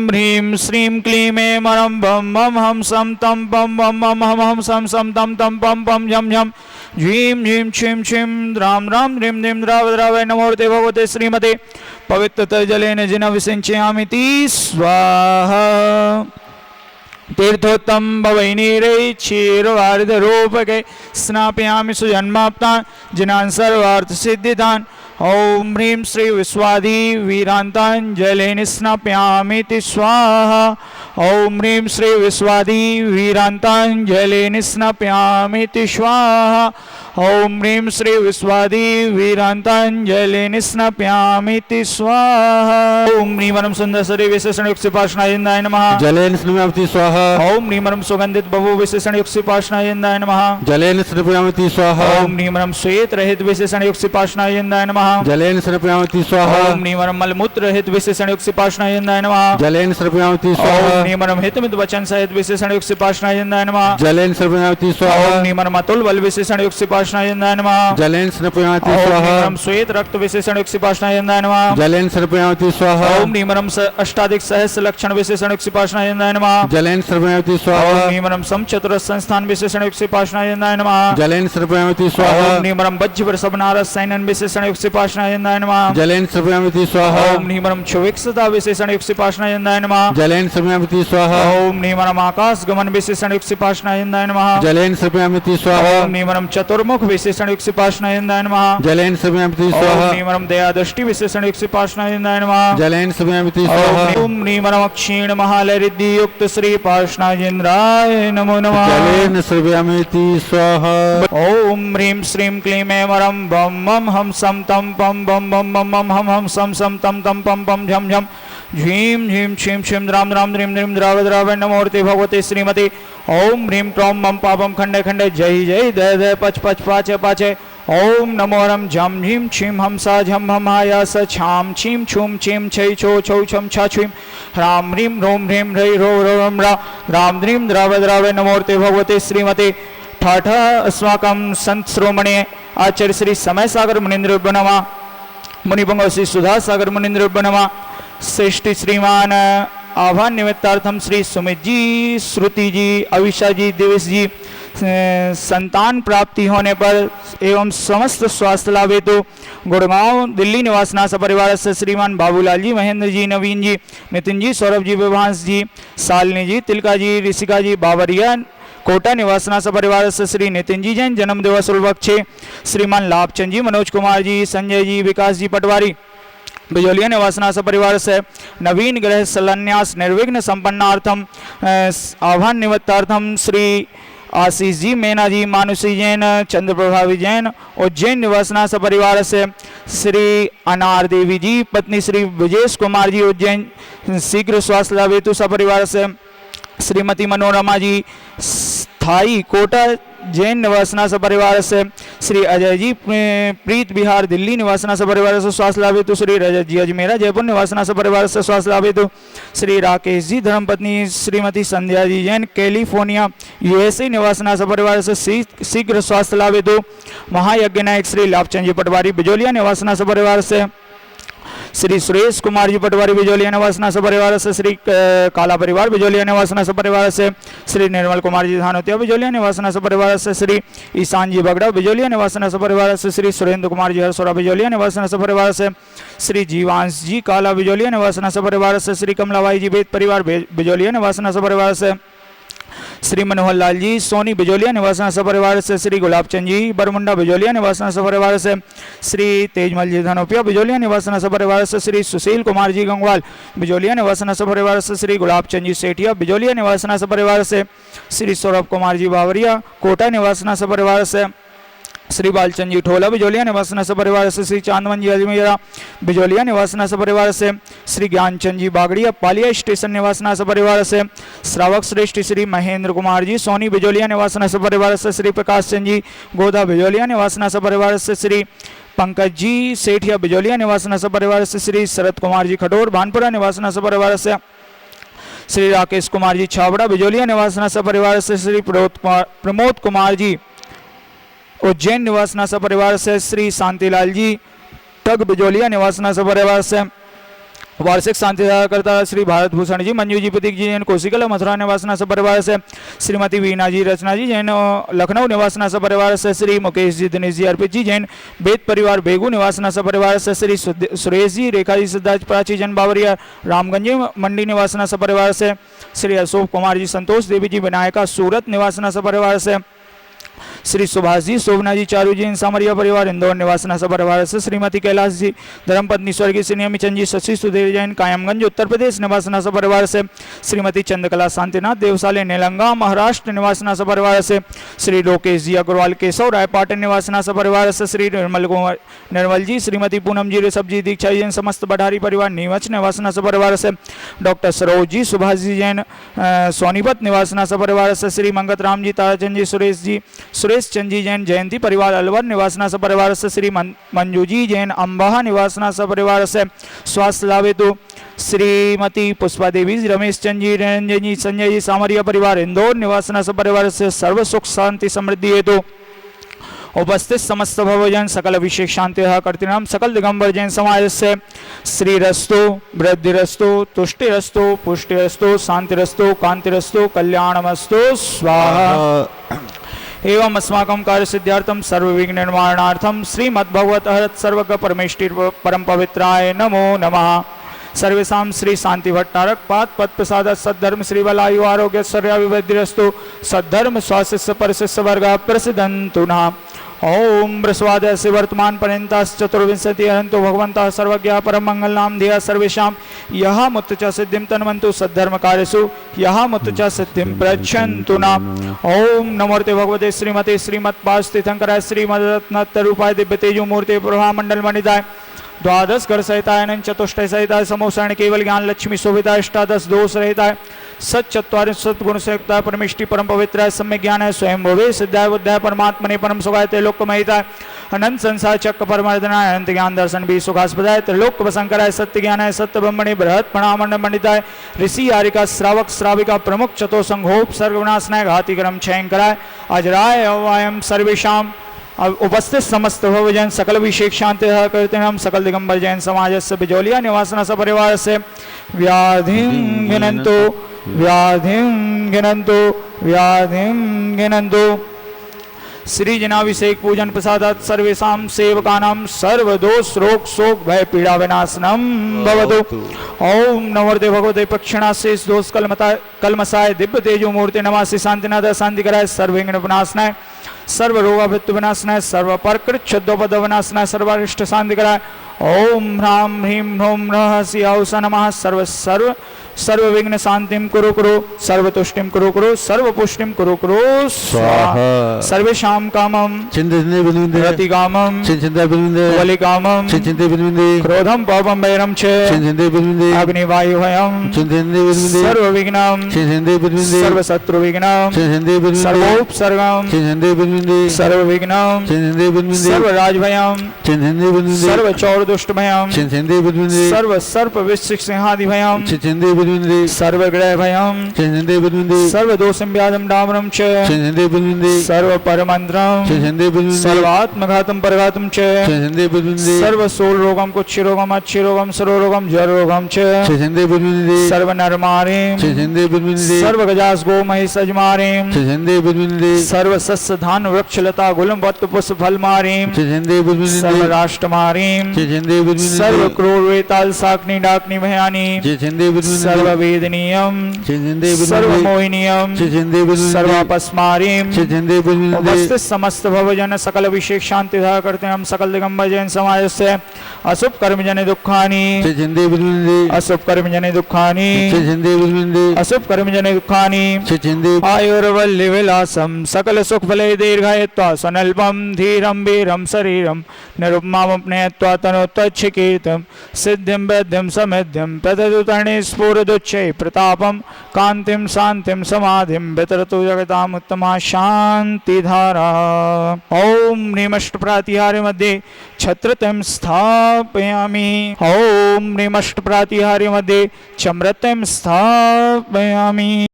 ह्रीं श्रीं क्लीं ऐं मरं बम बम हम सम तम बम बम बम हम हम सम तम तम बम बम झम झम ह्रीं ह्रीं क्षीं क्षीं राम राम ह्रीं ह्रीं द्राव द्रावय नमोऽर्ते भगवते श्रीमते पवित्रतरजलेन जिनं विसिञ्चयामि स्वाहा। तीर्थोत्तम भवैनीरै क्षीरवारिधरूपकै स्नापयामि सुजन्माप्तान् जिनान् सर्वार्थसिद्धिदान्। ॐ ह्रीं श्री विश्वाधी वीरान्ताञ्जलेन स्नापयामीति स्वाहा। ॐ ह्रीं श्री विश्वाधी वीरान्ताञ्जलेन स्नापयामीति स्वाहा। ॐ ह्रीं श्री विश्वाधी वीरान्ताञ्जलेन स्नापयामीति स्वाहा। ॐ ह्रीं वरं सुन्दरसरे विशेषणयुक्तपाषाणाय नमः जलेन स्नापयामि स्वाहा। ॐ ह्रीं वरं सुगन्धित बहु विशेषणयुक्तपाषाणाय नमः जलेन स्नापयामि स्वाहा। ॐ ह्रीं वरं श्वेत रहित विशेषणयुक्तपाषाणाय नमः जलेन स्नापयामि स्वाहा। ॐ ह्रीं वरं मलमूत्र रहित विशेषणयुक्तपाषाणाय नमः जलेन स्नापयामि स्वाहा। ॐ ह्रीं वरं हितमित वचन सहित विशेषणयुक्तपाषाणाय नमः जलेन स्नापयामि स्वाहा। ॐ ह्रीं वरं अतुल बल विशेषणयुक्तपाषाणाय नमः जलेन स्नापयामि ॐ स्वाहा। ह्रीं वरं श्वेत रक्त विशेषणयुक्तपाषाणाय नमः जलेन स्नापयामि स्वाहा। ॐ ह्रीं वरं अष्टाधिक सहस्र लक्षण विशेषणयुक्तपाषाणाय नमः जलेन स्नापयामि स्वाहा। ॐ ह्रीं वरं समचतुर संस्थान विशेषणयुक्तपाषाणाय नमः जलेन स्नापयामि स्वाहा। ॐ ह्रीं वरं वज्र सबनारस सैनन विशेषणयुक्तपाषाणाय नमः जलेन स्नापयामि स्वाहा। ॐ ह्रीं वरं क्षुविक्षता विशेषणयुक्तपाषाणाय नमः जलेन स्नापयामि स्वाहा। ॐ ह्रीं वरं आकाश गमन विशेषणयुक्तपाषाणाय नमः जलेन स्नापयामि स्वाहा। ॐ ह्रीं वरं चतुर्मुख विशेषणयुक्तपाषाणाय नमः जलेन स्नापयामि ॐ स्वाहा। ह्रीं वरं दयादृष्टि विशेषणयुक्तपाषाणाय नमः जलेन स्नापयामि स्वाहा। ॐ ह्रीं वरं क्षीण महालयरिद्धियुक्त श्री पाषाणायेन्द्राय नमो नमः जलेन स्नापयामि स्वाहा। ॐ ह्रीं श्रीं क्लीं ऐं वरं बम बम हम सम तम पम बम बम बम बम हम हम सम तम तम पम पम झम झम ह्रीं ह्रीं क्षीं क्षीं राम राम ह्रीं ह्रीं द्राव द्रावय नमोऽर्ते भगवते श्रीमते ॐ ह्रीं क्रों मम पापम खंडे खंडे जय जय दय दय पच पच पाचे पाचे ॐ नमो रम झम ह्रीं क्षीं हमसा झम हम आयास छाम छीं छूं छीं छै छो छौ छम छा छीं ह्रां ह्रीं रों ह्रीं ह्रै रो रम रा राम ह्रीं द्राव द्रावय नमोऽर्ते भगवते श्रीमते ठाठ अस्माकं संत श्रोमणे आचार्य श्री समय सागर मुनीन्द्र नमः मुनिभंग श्री सुधा सागर मुनीन्द्र नमः श्रेष्ठ श्रीमान आह्वान निमित्तार्थम श्री सुमित जी, श्रुति जी, अविशा जी, दिवेश जी संतान प्राप्ति होने पर एवं समस्त स्वास्थ्य लाभ हेतु गुड़गांव दिल्ली निवासना सपरिवार से श्रीमान बाबूलाल जी, महेंद्र जी, नवीन जी, नितिन जी, सौरभ जी, विभांश जी, शालिनी जी, तिलका जी, ऋषिका जी, बावरिया कोटा निवासना सपरिवार से श्री नितिन जी जैन जन्म दिवस उपलक्षे श्रीमान लाभचंद जी, मनोज कुमार जी, संजय जी, विकास जी पटवारी बिजोलिया निवासना सपरिवार से नवीन ग्रह शिलान्यास निर्विघ्न संपन्नार्थम आह्वान निमित्तार्थम श्री आशीष जी, मीना जी, मानुषी जैन, चंद्रप्रभा जैन उज्जैन निवासना सपरिवार से श्री अनार देवी जी पत्नी श्री विजेश कुमार जी उज्जैन शीघ्र स्वास्थ्य लाभ हेतु सपरिवार से श्रीमती मनोरमा जी स्थाई कोटा जैन निवासना सपरिवार से श्री अजय जी प्रीत बिहार दिल्ली निवासना सपरिवार से स्वास्थ्य लाभ हेतु श्री रजत जी अजमेरा जयपुर निवासना सपरिवार से स्वास्थ्य लाभ हेतु श्री राकेश जी धर्मपत्नी श्रीमती संध्या जी जैन कैलिफोर्निया यूएसए निवासना सपरिवार से शीघ्र स्वास्थ्य लाभ हेतु महायज्ञ नायक श्री लाभचंद जी पटवारी बिजोलिया निवासना सपरिवार से श्री सुरेश कुमार जी पटवारी बिजोलिया निवासना सपरिवार से श्री काला परिवार बिजोलिया निवासना सपरिवार से श्री निर्मल कुमार जी धानोतिया बिजोलिया निवासना सपरिवार से श्री ईशान जी बगड़ा बिजोलिया निवासना सपरिवार से श्री सुरेंद्र कुमार जी हरसोरा बिजोलिया निवासना सपरिवार से श्री जीवांश जी काला बिजोलिया निवासना सपरिवार से श्री कमलाबाई जी बेद परिवार बिजोलिया निवासना सपरिवार से श्री मनोहर लाल जी सोनी बिजोलिया निवासना सपरिवार से श्री गुलाबचंद जी बरमुंडा बिजोलिया निवासना सपरिवार से श्री तेजमल जी धनोपिया बिजोलिया निवासना सपरिवार से श्री सुशील कुमार जी गंगवाल बिजोलिया निवासना सपरिवार से श्री गुलाबचंद जी सेठिया बिजोलिया निवासना सपरिवार से श्री सौरभ कुमार जी बावरिया कोटा निवासना सपरिवार से श्री बालचंद जी ठोला बिजोलिया निवासना सपरिवार से श्री चांदवन जी अजमेरा बिजोलिया निवासना सपरिवार से श्री ज्ञानचंद जी बागड़िया पालिया स्टेशन निवासना सपरिवार से श्रावक श्रेष्ठ श्री महेंद्र कुमार जी सोनी बिजोलिया निवासना सपरिवार से श्री प्रकाश चंद जी गोदा बिजोलिया निवासना सपरिवार से श्री पंकज जी सेठिया बिजोलिया निवासना सपरिवार से श्री शरद कुमार जी खटोर भानपुरा निवासना सपरिवार से श्री राकेश कुमार जी छाबड़ा बिजोलिया निवासना सपरिवार से श्री प्रमोद कुमार जी उज्जैन निवासना सपरिवार से श्री शांतिलाल जी टग बिजोलिया निवासना सपरिवार से वार्षिक शांति करता श्री भारत भूषण जी, मंजू जी, प्रतीक जी जैन कोशिकल मथुरा निवासना परिवार से, श्रीमती वीना जी, रचना जी जैन लखनऊ निवासना परिवार से, श्री मुकेश जी, दिनेश जी, अर्पित जी जैन बेद परिवार बेगू निवासना परिवार से, श्री सुरेश जी, रेखा जी, सिद्धार्थ प्राची जैन बावरिया रामगंज मंडी निवासना परिवार से, श्री अशोक कुमार जी, संतोष देवी जी विनायका सूरत निवासना परिवार से, श्री सुभाष जी, शोभना जी, चारू जी सामरिया परिवार इंदौर निवासना परिवार से, श्रीमती कैलाश जी, धर्मपत्नी स्वर्गीय श्री नियमिचंद जी, शशि सुधीर जैन कायमगंज उत्तर प्रदेश निवासना परिवार से, श्रीमती चंद्रकला शांतिनाथ देवसाले नेलंगा महाराष्ट्र निवासना परिवार से, श्री लोकेश जी अग्रवाल केशव राय पाटन निवासना परिवार से, श्री निर्मल जी, श्रीमती पूनम जी, ऋषभ जी, दीक्षा जैन समस्त बढ़ारी परिवार नीमच निवासना परिवार से, डॉक्टर सरोज जी, सुभाष जी जैन सोनीपत निवासना परिवार से, श्री मंगत राम जी, ताराचंद जी, सुरेश चंद जी जैन जयंती परिवार अलवर निवासना परिवार से, श्री मंजू जी जैन अम्बाहा निवासना परिवार से, स्वास्थ्य लाभ हेतु श्रीमती पुष्पा देवी, रमेश चंद जी, रंजन जी, संजय जी सामरिया परिवार इंदौर निवासना परिवार से, सर्व सुख शांति समृद्धि हेतु उपस्थित समस्त भवजन सकल अभिषेक शांति करते नाम सकल दिगंबर जैन समाज से, श्री रस्तु वृद्धि रस्तु तुष्टि रस्तु पुष्टि रस्तु शांति रस्तु कांति रस्तु कल्याणमस्तु स्वाहा। एवं अस्माकं कार्य सिद्ध्यार्थम सर्व विघ्न निवारणार्थम श्रीमद्भगवत हरत सर्वज्ञ परमेष्टि परम पवित्राय नमो नमः। सर्वेषां श्री शांति भट्टारक पाद पद प्रसाद सद्धर्म श्री बलायु आरोग्य सर्याभिवृद्धिरस्तु सद्धर्म स्वाशिष्य परशिष्य वर्ग प्रसिद्धन्तु नः। ओम बृहस्पति वर्तमान पर्यंतास चतुर्विंशति हरंतो भगवन्तः सर्वज्ञः परम मंगल नाम धिया सर्वेषां यः मुक्त च सिद्धिं तन्वन्तु सद्धर्म कार्यसु यः मुक्त च सिद्धिं प्रयच्छन्तु न। ओम नमोर्ते भगवते श्रीमते श्रीमत्पादस्थितंकराय श्रीमद्रत्नतरूपाय दिव्य तेजो मूर्ते प्रभा मंडल मणिदाय द्वादश घर सहिताय चतुष्टय सहिताय समोसरण केवल ज्ञान लक्ष्मी शोभिताय अष्टादश दोष रहिताय सच्चत्वारिंश सद्गुण संयुक्ताय परमेष्टि परम पवित्राय सम्यक ज्ञानाय स्वयं भवे सिद्धाय बुद्धाय परमात्मने परम सुखाय त्रैलोक्यमयिताय अनंत संसार चक्र परमर्दनाय अनंत ज्ञान दर्शन भी सुखास्पदाय त्रिलोक वसंकराय सत्य ज्ञानाय सत्य ब्रह्मणे बृहत् प्रणामंड मंडिताय ऋषि आरिका श्रावक श्राविका प्रमुख चतुसंघोप सर्वनाशनाय घाति कर्म क्षयंकराय अजराय अवायम सर्वेषां उपस्थित समस्त भवजन सकल अभिषेक शांति करते हम सकल दिगंबर जैन समाज से बिजौलिया निवासना परिवार से व्याधिं गिनन्तु व्याधिं गिनन्तु व्याधिं गिनन्तु। श्री जनाभिषेक पूजन प्रसादात् सर्वेषां सेवकानां सर्वदोष रोग शोक भय पीड़ा विनाशनम भवतु। ओम नमोर्ते भगवते प्रक्षिणाशेष दोष कलमसाय दिव्य तेजो मूर्ति नमः श्री शांतिनाथ शांतिकराय सर्वविघ्न विनाशनाय सर्व रोगाभृत्य विनाशनाय सर्व परकृत क्षुद्रोपद विनाशनाय सर्वारिष्ट शांतिकराय। ओम ह्रां ह्रीं ह्रौं नमः सिंहास नमः सर्व सर्व विघ्न शांतिं कुरु कुरु सर्व तुष्टिं कुरु कुरु सर्व पुष्टिं कुरु कुरु स्वाहा। सर्वेषां कामं रति कामं बलि कामं क्रोधं पापं वैरं च अग्निवायु भयं सर्व विघ्नं सर्व शत्रु विघ्नं सर्वोपसर्गं सर्व विघ्नं सर्व राज भयं सर्व चौर दुष्ट भयं सर्व सर्प वृश्चिक सिंहादि भयं सर्वग्रह भयं सर्वदोषं व्याधं डामरं च सर्वपरमन्त्रं सर्वात्मघातं परघातं च सर्वशूल रोगं कुक्षिरोगं अच्छिरोगं सर्वरोगं ज्वररोगं च सर्वनरमारीं सर्वगजासगो महिषजमारीं सर्वसस्य धान वृक्षलता गुलम वत्त पुष्प फलमारीं सर्वराष्ट्रमारीं सर्वक्रूरवेताल शाक्नि डाक्नि भयानि सर्ववेदनीयं सर्वमोहिनीयं सर्वापस्मारीं। उपस्थित समस्त भवजन सकल अभिषेक शांति करते हम सकल दिगंबर जैन समाज से अशुभ कर्म जन दुखानि अशुभ कर्म जन दुखानि अशुभ कर्म जन दुखानि आयुर्वल्ली विलासम सकल सुख फले दीर्घायत्वा स्वनल्पम धीरम वीरम शरीरम निरुपमामप्नेयत्वा तनोत्तच्छकीर्तम सिद्धिं वैद्यं समेध्यं प्रददुतर्णे स्फुरदुच्चै प्रतापं कान्तिं शान्तिं समाधिं वितरतु जगताम् उत्तमा शान्तिधारा। ओम ह्रीमष्ट प्रातिहार्य मध्ये छत्रतिं स्थापयामि ओम ह्रीमष्ट प्रातिहार्य मध्ये चमृतिं स्थापयामि।